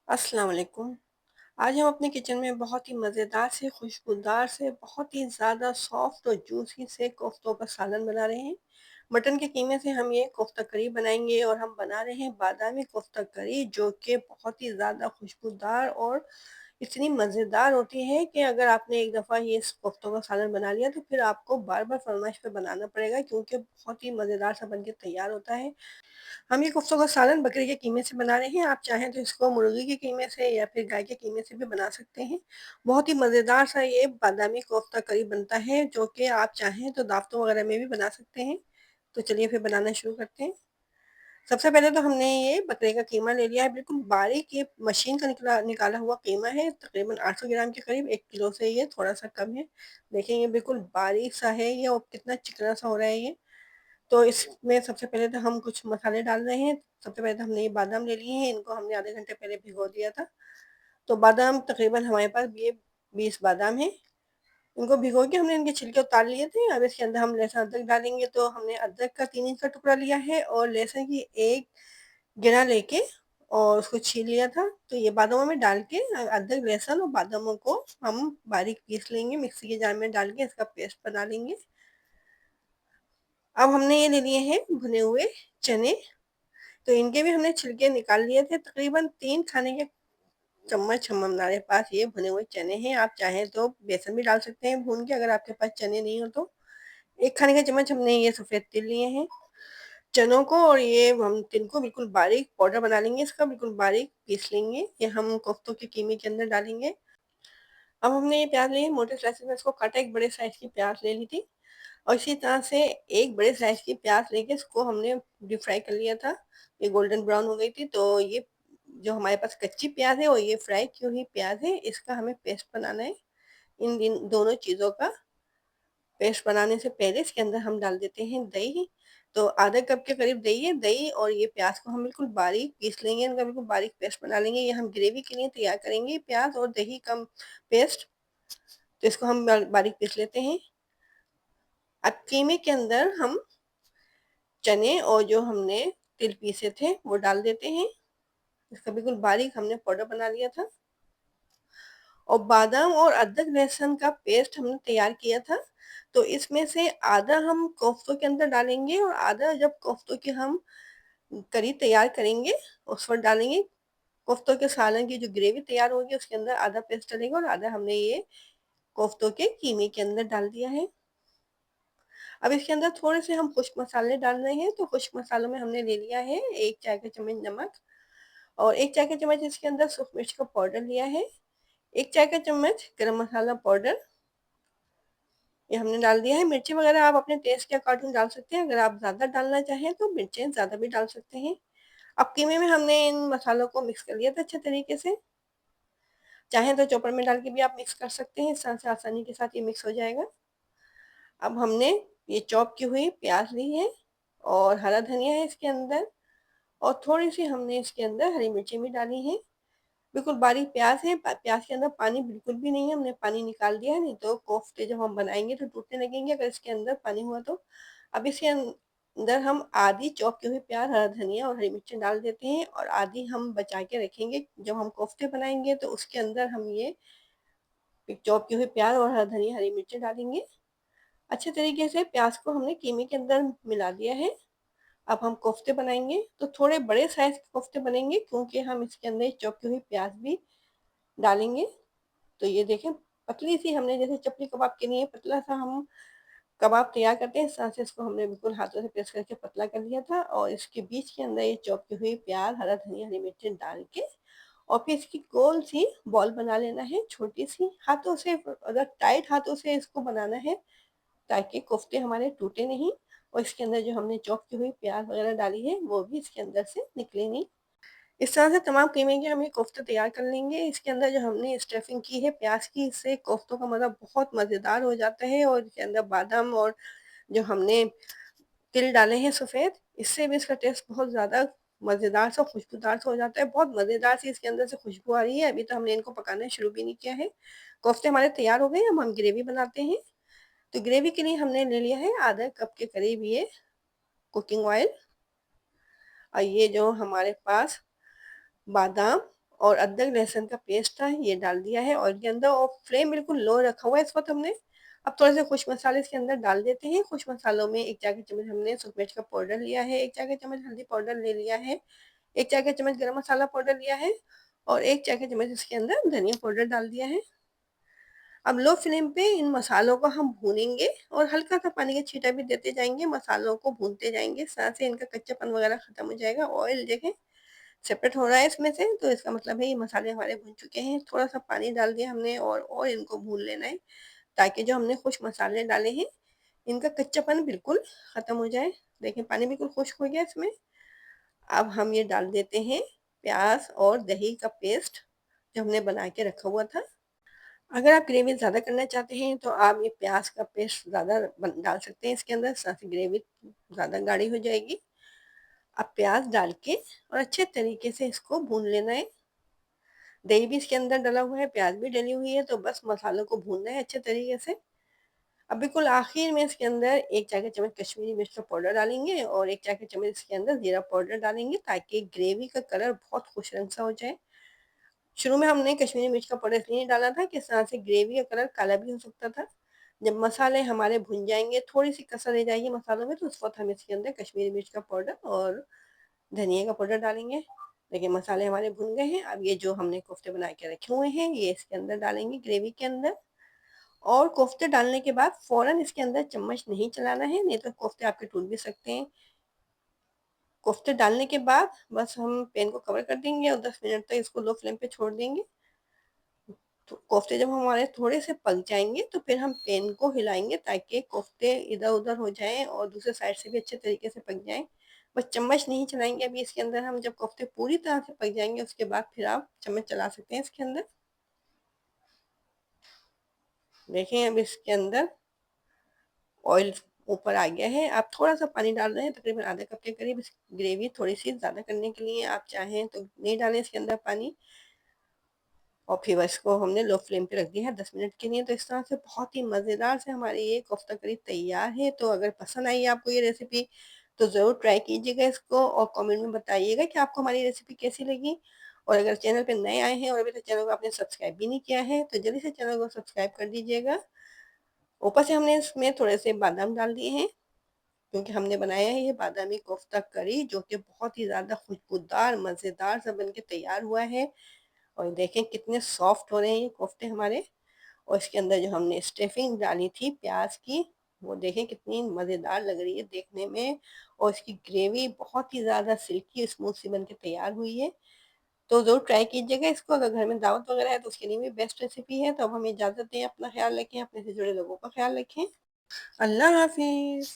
अस्सलाम वालेकुम। आज हम अपने किचन में बहुत ही मज़ेदार से, खुशबूदार से, बहुत ही ज़्यादा सॉफ्ट और जूसी से कोफ्तों का सालन बना रहे हैं। मटन के कीमे से हम ये कोफ्ता करी बनाएँगे और हम बना रहे हैं बादामी कोफ्ता करी जो कि बहुत ही ज़्यादा खुशबूदार और इतनी मज़ेदार होती है कि अगर आपने एक दफ़ा ये इस कोफ्तों का सालन बना लिया तो फिर आपको बार-बार फ़रमाइश पे बनाना पड़ेगा क्योंकि बहुत ही मज़ेदार सा बन के तैयार होता है। हम ये कोफ्तों का सालन बकरे के कीमे से बना रहे हैं। आप चाहें तो इसको मुर्गी के कीमे से या फिर गाय के कीमे से भी बना सकते हैं। बहुत ही मज़ेदार सा ये बादामी कोफ्ता करी बनता है जो कि आप चाहें तो दावतों वगैरह में भी बना सकते हैं। तो चलिए फिर बनाना शुरू करते हैं। सबसे पहले तो हमने ये बकरे का कीमा ले लिया है, बिल्कुल बारीक ये मशीन का निकला निकाला हुआ कीमा है, तकरीबन 800 ग्राम के करीब, 1 किलो से ये थोड़ा-सा कम है। देखें ये बिल्कुल बारीक सा है ये और कितना चिकना सा हो रहा है ये। तो इसमें सबसे पहले तो हम कुछ मसाले डाल रहे हैं। सबसे पहले तो हमने ये बादाम ले लिए हैं, इनको हमने आधे घंटे पहले भिगो दिया था। तो बादाम तकरीबन हमारे पास ये 20 बादाम हैं। इनको भिगो के हमने इनके छिलके उतार लिए थे। अब इसके अंदर हम लहसुन अदरक डालेंगे, तो हमने अदरक का 3 इंच का टुकड़ा लिया है और लहसुन की एक गिरा लेके और उसको छील लिया था। तो ये बादामों में डाल के अदरक, लहसुन और बादामों को हम बारीक पीस लेंगे, मिक्सी के जार में डाल के इसका पेस्ट बना लेंगे। अब हमने ये ले लिए हैं भुने हुए चने, तो इनके भी हमने छिलके निकाल लिए थे। तकरीबन 3 खाने के चम्मच हमारे पास ये भुने हुए चने हैं। आप चाहें तो बेसन भी डाल सकते हैं भून के, अगर आपके पास चने नहीं हो तो। 1 खाने का चम्मच हमने ये सफ़ेद तिल लिए हैं। चनों को और ये हम तिल को बिल्कुल बारीक पाउडर बना लेंगे, इसका बिल्कुल बारीक पीस लेंगे। ये हम कोफ्तों के कीमे के अंदर डालेंगे। अब हमने ये प्याज़ लिए मोटे स्लाइसेस में इसको काटा, एक बड़े साइज़ की प्याज़ ले ली थी और इसी तरह से एक बड़े साइज़ की प्याज़ लेके इसको हमने डीप फ्राई कर लिया था। ये गोल्डन ब्राउन हो गई थी, तो ये जो हमारे पास कच्ची प्याज़ है और ये फ्राई की हुई प्याज़ है, इसका हमें पेस्ट बनाना है। इन दोनों चीज़ों का पेस्ट बनाने से पहले इसके अंदर हम डाल देते हैं दही। तो आधा कप के करीब दही है। दही और ये प्याज़ को हम बिल्कुल बारीक पीस लेंगे, इनका बिल्कुल बारीक पेस्ट बना लेंगे। ये हम ग्रेवी के लिए तैयार करेंगे प्याज़ और दही का पेस्ट, तो इसको हम बारीक पीस लेते हैं। अब कीमे के अंदर हम चने और जो हमने तिल पीसे थे वो डाल देते हैं। इसका बिल्कुल बारीक हमने पाउडर बना लिया था और बादाम और अदरक लहसुन का पेस्ट हमने तैयार किया था। तो इसमें से आधा हम कोफ्तों के अंदर डालेंगे और आधा जब कोफ्तों की हम करी तैयार करेंगे उस वक्त डालेंगे। कोफ्तों के सालन की जो ग्रेवी तैयार होगी उसके अंदर आधा पेस्ट डालेंगे और आधा हमने ये कोफ्तों के कीमे के अंदर डाल दिया है। अब इसके अंदर थोड़े से हम खुश्क मसाले डाल रहे हैं, तो खुश्क मसालों में हमने ले लिया है 1 चाय का चम्मच नमक और 1 चाय का चम्मच इसके अंदर सूख मिर्च का पाउडर लिया है, 1 चाय का चम्मच गरम मसाला पाउडर ये हमने डाल दिया है। मिर्ची वगैरह आप अपने टेस्ट के अकॉर्डिंग डाल सकते हैं, अगर आप ज़्यादा डालना चाहें तो मिर्चें ज़्यादा भी डाल सकते हैं। अब कीमे में हमने इन मसालों को मिक्स कर लिया था अच्छे तरीके से। चाहें तो चॉपर में डाल के भी आप मिक्स कर सकते हैं, इस तरह से आसानी के साथ ये मिक्स हो जाएगा। अब हमने ये चॉप की हुई प्याज ली है और हरा धनिया है इसके अंदर और थोड़ी-सी हमने इसके अंदर हरी मिर्ची भी डाली हैं। बिल्कुल बारीक प्याज़ है, प्याज़ के अंदर पानी बिल्कुल भी नहीं है, हमने पानी निकाल दिया है, नहीं तो कोफ्ते जब हम बनाएँगे तो टूटने लगेंगे अगर इसके अंदर पानी हुआ तो। अब इसके अंदर हम आधी चॉप की हुई प्याज़, हरा धनिया और हरी मिर्ची डाल देते हैं और आधी हम बचा के रखेंगे। जब हम कोफ्ते बनाएँगे तो उसके अंदर हम ये चॉप की हुई प्याज़ और हरा धनिया, हरी मिर्ची डालेंगे। अच्छे तरीके से प्याज़ को हमने कीमे के अंदर मिला दिया है। अब हम कोफ्ते बनाएँगे, तो थोड़े बड़े साइज़ के कोफ्ते बनेंगे क्योंकि हम इसके अंदर चॉप की हुई प्याज़ भी डालेंगे। तो ये देखें पतली-सी हमने जैसे चपली कबाब के लिए पतला-सा हम कबाब तैयार करते हैं, इस तरह से इसको हमने बिल्कुल हाथों से प्रेस करके पतला कर लिया था और इसके बीच के अंदर ये चॉप की हुई प्याज़, हरा धनिया, हरी मिर्ची डाल के और फिर इसकी गोल-सी बॉल बना लेना है, छोटी-सी। हाथों से अगर टाइट हाथों से इसको बनाना है ताकि कोफ्ते हमारे टूटे नहीं और इसके अंदर जो हमने चॉप की हुई प्याज़ वगैरह डाली है, वो भी इसके अंदर से निकले नहीं। इस तरह से तमाम कीमे के हम ये कोफ्ते तैयार कर लेंगे। इसके अंदर जो हमने स्टफिंग की है प्याज़ की, इससे कोफ्तों का मज़ा बहुत मज़ेदार हो जाता है और इसके अंदर बादाम और जो हमने तिल डाले हैं सफ़ेद, इससे भी इसका टेस्ट बहुत ज़्यादा मज़ेदार सा, खुशबूदार सा हो जाता है। बहुत मज़ेदार सी इसके अंदर से खुशबू आ रही है। अभी तो हमने इनको पकाना शुरू भी नहीं किया है। कोफ्ते हमारे तैयार हो गए, अब हम ग्रेवी बनाते हैं। तो ग्रेवी के लिए हमने ले लिया है आधा कप के करीब ये कुकिंग ऑयल और ये जो हमारे पास बादाम और अदरक लहसुन का पेस्ट था ये डाल दिया है ऑयल के अंदर, और फ्लेम बिल्कुल लो रखा हुआ है इस वक्त हमने। अब थोड़े से खुश मसाले इसके अंदर डाल देते हैं। खुश मसालों में 1 चाय का चम्मच हमने सूखी मिर्च का पाउडर लिया है, 1 चाय का चम्मच हल्दी पाउडर ले लिया है, 1 चाय का चम्मच गरम मसाला पाउडर लिया है, और 1 चाय का चम्मच इसके अंदर धनिया पाउडर डाल दिया है। अब लो फ्लेम पे इन मसालों को हम भूनेंगे और हल्का सा पानी का छींटा भी देते जाएंगे, मसालों को भूनते जाएंगे, साथ से इनका कच्चापन वगैरह खत्म हो जाएगा। ऑयल देखें सेपरेट हो रहा है इसमें से, तो इसका मतलब है ये मसाले हमारे भून चुके हैं। थोड़ा सा पानी डाल दिया हमने और इनको भून लेना है, ताकि जो हमने खुश मसाले डाले हैं इनका कच्चापन बिल्कुल खत्म हो जाए। देखिए पानी बिल्कुल खुश्क हो गया इसमें। अब हम ये डाल देते हैं प्याज और दही का पेस्ट जो हमने बना के रखा हुआ था। अगर आप ग्रेवी ज़्यादा करना चाहते हैं तो आप ये प्याज का पेस्ट ज़्यादा डाल सकते हैं इसके अंदर, साथ ही ग्रेवी ज़्यादा गाढ़ी हो जाएगी। अब प्याज डाल के और अच्छे तरीके से इसको भून लेना है। दही भी इसके अंदर डला हुआ है, प्याज भी डली हुई है, तो बस मसालों को भूनना है अच्छे तरीके से। अब बिल्कुल आखिर में इसके अंदर 1 चाय का चम्मच कश्मीरी मिर्च का पाउडर डालेंगे और 1 चाय का चम्मच इसके अंदर जीरा पाउडर डालेंगे, ताकि ग्रेवी का कलर बहुत खुश रंग सा हो जाए। शुरू में हमने कश्मीरी मिर्च का पाउडर इसलिए नहीं डाला था कि इस तरह से ग्रेवी का कलर काला भी हो सकता था। जब मसाले हमारे भुन जाएंगे, थोड़ी सी कसर रह जाएगी मसालों में, तो उस वक्त हम इसके अंदर कश्मीरी मिर्च का पाउडर और धनिया का पाउडर डालेंगे। देखिए मसाले हमारे भुन गए हैं। अब ये जो हमने कोफ्ते बना के रखे हुए हैं ये इसके अंदर डालेंगे ग्रेवी के अंदर, और कोफ्ते डालने के बाद फौरन इसके अंदर चम्मच नहीं चलाना है, नहीं तो कोफ्ते आपके टूट भी सकते हैं। कोफ्ते डालने के बाद बस हम पैन को कवर कर देंगे और 10 मिनट तक इसको लो फ्लेम पे छोड़ देंगे। तो कोफ्ते जब हमारे थोड़े से पक जाएंगे तो फिर हम पैन को हिलाएंगे, ताकि कोफ्ते इधर उधर हो जाएं और दूसरे साइड से भी अच्छे तरीके से पक जाएं। बस चम्मच नहीं चलाएंगे अभी इसके अंदर हम। जब कोफ्ते पूरी तरह से पक जाएंगे उसके बाद फिर आप चम्मच चला सकते हैं इसके अंदर। देखें अब इसके अंदर ऑयल ऊपर आ गया है। आप थोड़ा सा पानी डाल रहे हैं, तकरीबन आधे कप के करीब। ग्रेवी थोड़ी सी ज़्यादा करने के लिए आप चाहें तो नहीं डालें इसके अंदर पानी। और फिर इसको हमने लो फ्लेम पे रख दिया है 10 मिनट के लिए। तो इस तरह से बहुत ही मज़ेदार से हमारी ये कोफ्ता करी तैयार है। तो अगर पसंद आई आपको ये रेसिपी तो ज़रूर ट्राई कीजिएगा इसको, और कमेंट में बताइएगा कि आपको हमारी रेसिपी कैसी लगी। और अगर चैनल पे नए आए हैं और अभी तक चैनल को आपने सब्सक्राइब भी नहीं किया है तो जल्दी से चैनल को सब्सक्राइब कर दीजिएगा। ऊपर से हमने इसमें थोड़े से बादाम डाल दिए हैं, क्योंकि हमने बनाया है ये बादामी कोफ्ता करी, जो कि बहुत ही ज़्यादा खुशबूदार मज़ेदार सा बन के तैयार हुआ है। और देखें कितने सॉफ्ट हो रहे हैं ये कोफ्ते हमारे। और इसके अंदर जो हमने स्टफिंग डाली थी प्याज की, वो देखें कितनी मज़ेदार लग रही है देखने में। और इसकी ग्रेवी बहुत ही ज़्यादा सिल्की स्मूथ सी बन के तैयार हुई है। तो ज़रूर ट्राई कीजिएगा इसको। अगर घर में दावत वगैरह है तो उसके लिए भी बेस्ट रेसिपी है। तो अब हमें इजाज़त दें, अपना ख्याल रखें, अपने से जुड़े लोगों का ख्याल रखें। अल्लाह हाफिज़।